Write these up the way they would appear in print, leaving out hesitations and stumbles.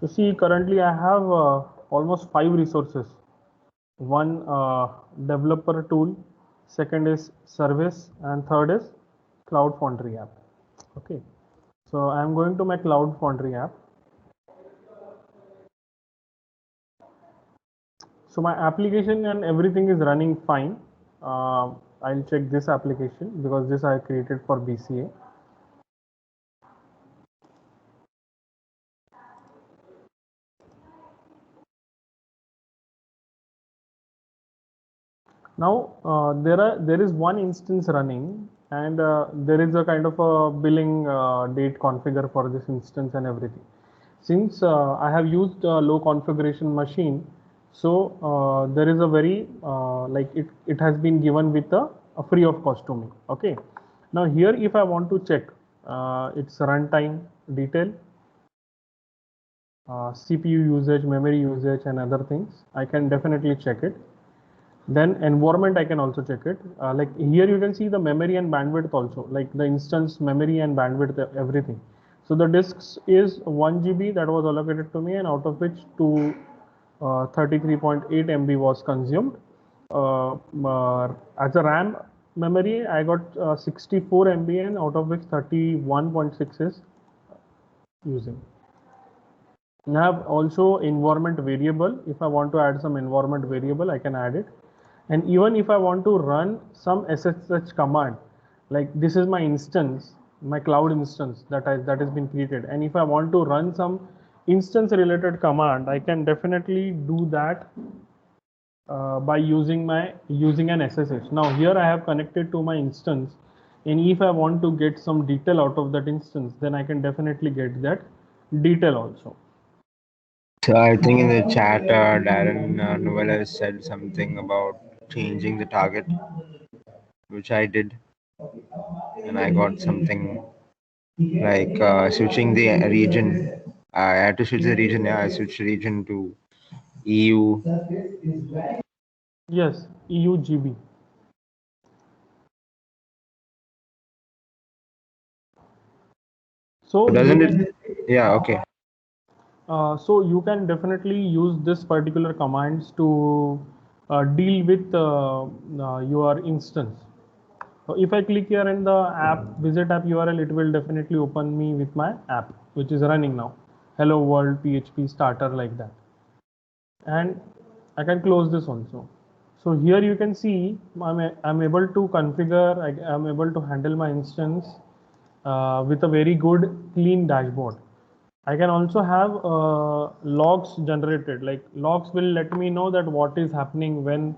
So see, currently I have almost 5 resources. One developer tool, second is service, and third is Cloud Foundry app. Okay, so I am going to my Cloud Foundry app. So my application and everything is running fine. I'll check this application because this I created for BCA. Now there is one instance running, and there is a kind of a billing date configure for this instance and everything. Since I have used a low configuration machine, so there is a very like it has been given with a free of cost to me. Okay, now here if I want to check its runtime detail, CPU usage, memory usage, and other things, I can definitely check it. Then environment, I can also check it. Like here you can see the memory and bandwidth also, like the instance memory and bandwidth, everything. So the disks is 1 GB that was allocated to me, and out of which 33.8 MB was consumed. As a RAM memory, I got 64 MB, and out of which 31.6 is using. I have also environment variable. If I want to add some environment variable, I can add it. And even if I want to run some SSH command, like this is my instance, my cloud instance that has been created. And if I want to run some instance related command, I can definitely do that by using an SSH. Now here I have connected to my instance, and if I want to get some detail out of that instance, then I can definitely get that detail also. So I think in the chat, Darren Novella said something about changing the target, which I did, and I got something like switching the region. I had to switch the region. Yeah, I switched region to EU. Yes, EUGB. So Doesn't you it? Yeah. Okay. so you can definitely use this particular commands to deal with your instance. So if I click here in the app visit app URL, it will definitely open me with my app which is running now. Hello world PHP starter, like that. And I can close this also. So here you can see I'm able to configure, I'm able to handle my instance with a very good clean dashboard. I can also have logs generated, like logs will let me know that what is happening when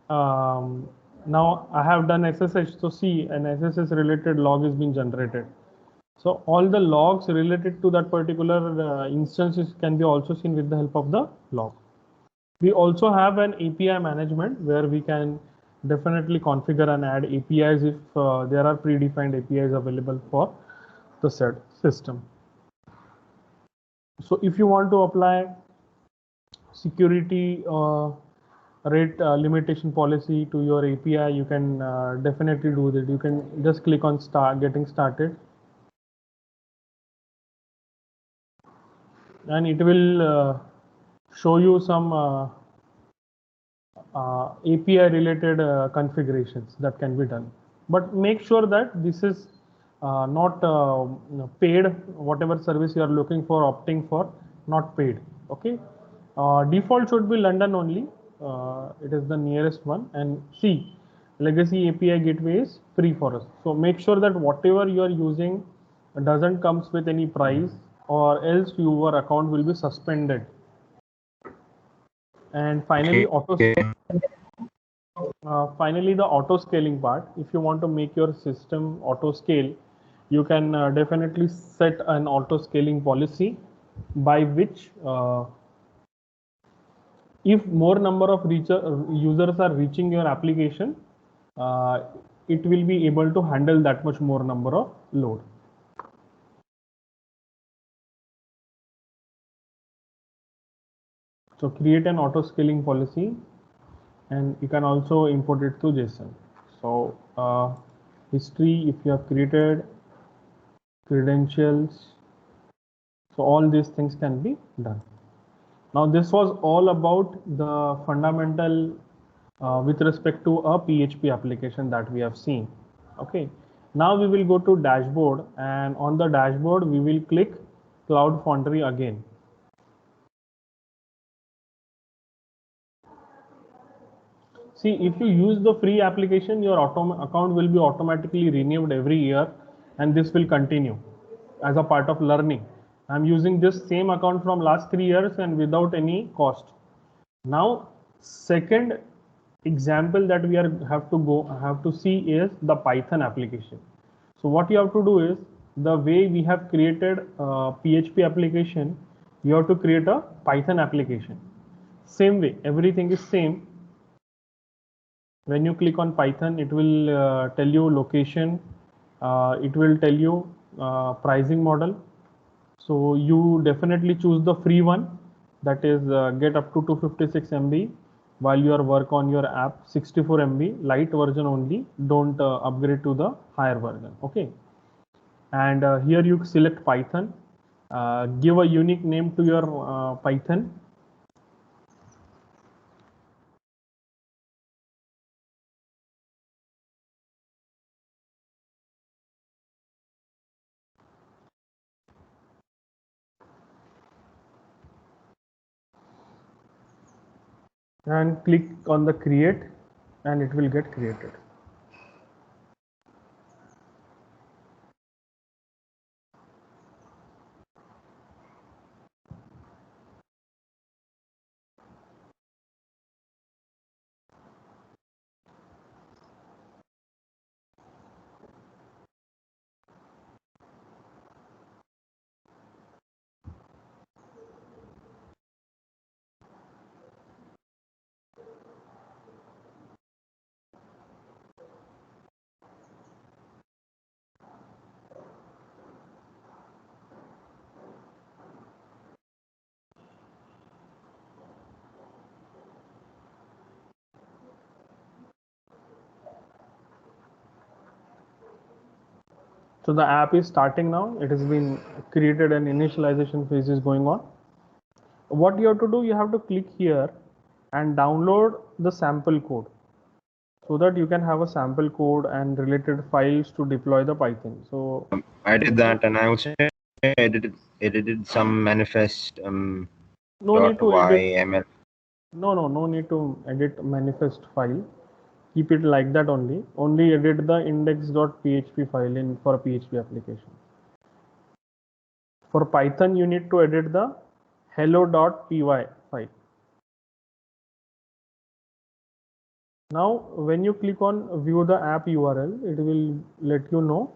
now I have done SSH. So see, an SSH related log is being generated. So all the logs related to that particular instances can be also seen with the help of the log. We also have an API management where we can definitely configure and add APIs if there are predefined APIs available for the said system. So if you want to apply security rate limitation policy to your API, you can definitely do that. You can just click on start getting started, and it will show you some API related configurations that can be done. But make sure that this is not paid, whatever service you are looking for, opting for, not paid. Okay. Default should be London only. It is the nearest one. And see, legacy API gateway is free for us. So make sure that whatever you are using doesn't comes with any price, or else your account will be suspended. And finally, Okay. finally, the auto scaling part. If you want to make your system auto scale, you can definitely set an auto scaling policy by which if more number of users are reaching your application, uh, it will be able to handle that much more number of load. So create an auto scaling policy, and you can also import it to JSON. So history, if you have created credentials. So all these things can be done. Now this was all about the fundamental with respect to a PHP application that we have seen. Okay. Now we will go to dashboard, and on the dashboard we will click Cloud Foundry again. See, if you use the free application, your account will be automatically renewed every year, and this will continue as a part of learning. I'm using this same account from last 3 years and without any cost. Now, second example that we have to see is the Python application. So what you have to do is, the way we have created a PHP application, you have to create a Python application. Same way, everything is same. When you click on Python, it will tell you location, it will tell you pricing model. So you definitely choose the free one, that is get up to 256 MB while you are work on your app. 64 MB light version only, don't upgrade to the higher version. Okay, and here you select Python, give a unique name to your Python. And click on the create, and it will get created. So the app is starting now. It has been created and initialization phase is going on. What you have to do, you have to click here and download the sample code, so that you can have a sample code and related files to deploy the Python. So I did that, and I also edited some manifest no need to .yml. edit. No need to edit manifest file. Keep it like that only. Only edit the index.php file in for a PHP application. For Python, you need to edit the hello.py file. Now, when you click on view the app URL, it will let you know,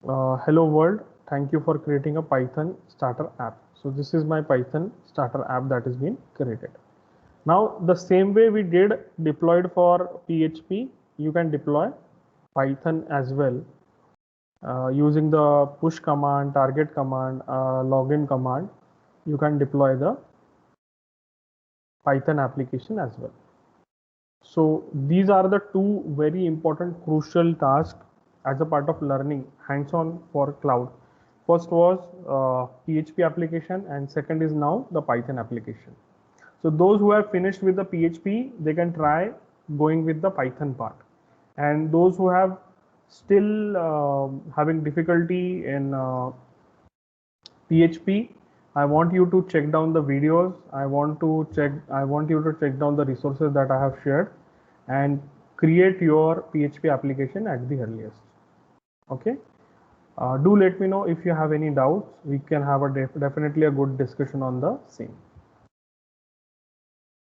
hello world, thank you for creating a Python starter app. So this is my Python starter app that has been created. Now, the same way we did deployed for PHP, you can deploy Python as well, using the push command, target command, login command. You can deploy the Python application as well. So these are the two very important crucial tasks as a part of learning hands-on for cloud. First was PHP application, and second is now the Python application. So those who have finished with the PHP, they can try going with the Python part. And those who have still having difficulty in PHP, I want you to check down the videos. I want you to check down the resources that I have shared and create your PHP application at the earliest. Okay. Do let me know if you have any doubts. We can have definitely a good discussion on the same.